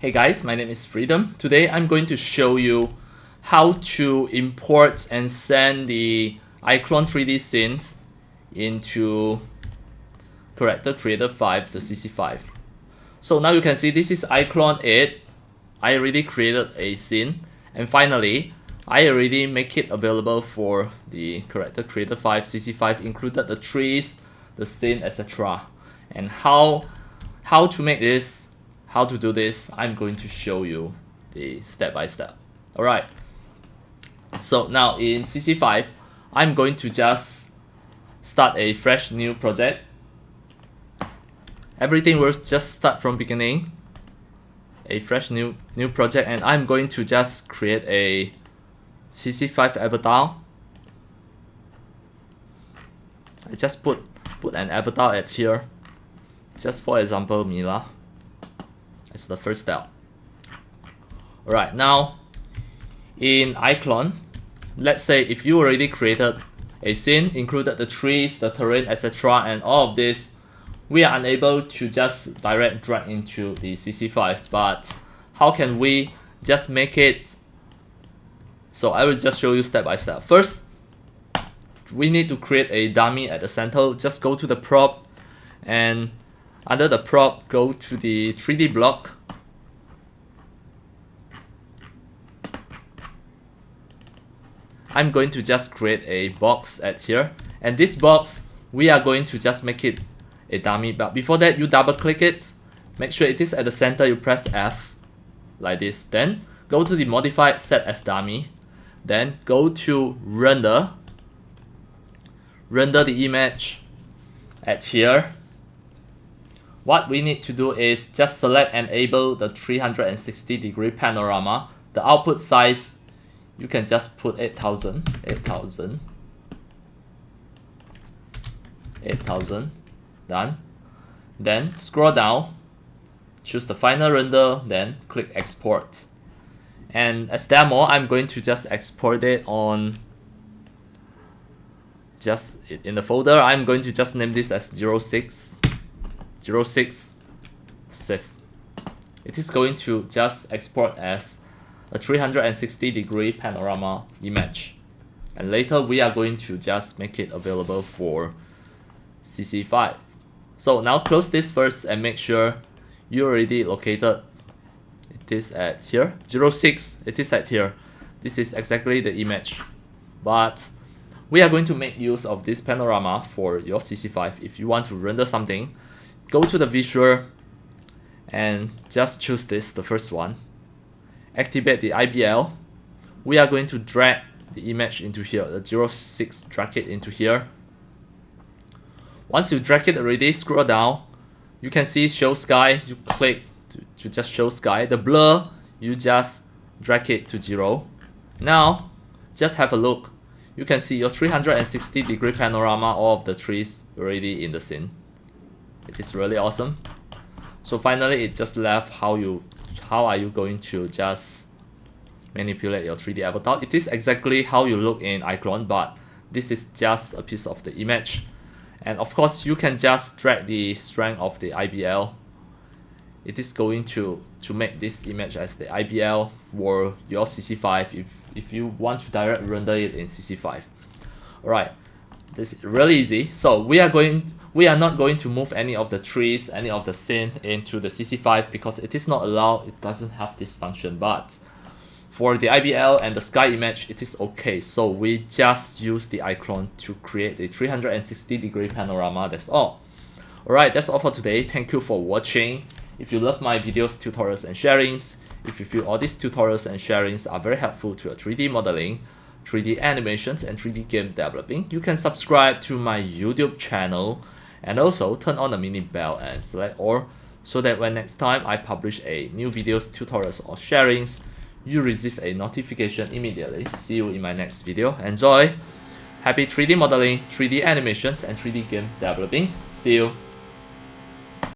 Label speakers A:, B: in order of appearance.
A: Hey guys, my name is Freedom. Today I'm going to show you how to import and send the iClone 3D scenes into Character Creator 5, the CC5. So now you can see this is iClone 8. I already created a scene, and finally I already make it available for the Character Creator 5 CC5, included the trees, the scene, etc. And how to make this, how to do this, I'm going to show you the step by step. Alright, so now in CC5 I'm going to just start a fresh new project. Everything will just start from beginning, a fresh new project, and I'm going to just create a CC5 avatar. I just put an avatar at here, just for example Mila. It's the first step. Alright, now in iClone, let's say if you already created a scene, included the trees, the terrain, etc., and all of this, we are unable to just direct drag into the CC5. But how can we just make it? So I will just show you step by step. First, we need to create a dummy at the center. Just go to the prop, and under the prop, go to the 3D block. I'm going to just create a box at here, and this box we are going to just make it a dummy. But before that, you double click it, make sure it is at the center, you press F like this, then go to the modified set as dummy, then go to render the image at here. What we need to do is just select and enable the 360-degree panorama. The output size, you can just put 8,000, done. Then scroll down, choose the final render, then click export. And as demo, I'm going to just export it on, just in the folder. I'm going to just name this as 06 save. It is going to just export as a 360-degree panorama image, and later we are going to just make it available for CC5. So now close this first and make sure you already located it is at here. 06, it is at here. This is exactly the image, but we are going to make use of this panorama for your CC5. If you want to render something, go to the visual and just choose this, the first one. Activate the IBL. We are going to drag the image into here, the 06, drag it into here. Once you drag it already, scroll down, you can see show sky. You click to just show sky. The blur, you just drag it to 0. Now just have a look. You can see your 360-degree panorama, all of the trees already in the scene. It is really awesome. So finally, it just left how are you going to just manipulate your 3D avatar. It is exactly how you look in iClone, but this is just a piece of the image. And of course, you can just drag the strength of the IBL. It is going to make this image as the IBL for your CC5 if you want to direct render it in CC5. Alright, this is really easy. So we are not going to move any of the trees, any of the scene into the CC5 because it is not allowed. It doesn't have this function. But for the IBL and the sky image, it is okay. So we just use the iClone to create a 360-degree panorama. That's all. Alright, that's all for today. Thank you for watching. If you love my videos, tutorials, and sharings, if you feel all these tutorials and sharings are very helpful to your 3D modeling, 3D animations, and 3D game developing, you can subscribe to my YouTube channel and also turn on the mini bell and select all, so that when next time I publish a new videos, tutorials, or sharings, you receive a notification immediately. See you in my next video. Enjoy! Happy 3D modeling, 3D animations, and 3D game developing. See you!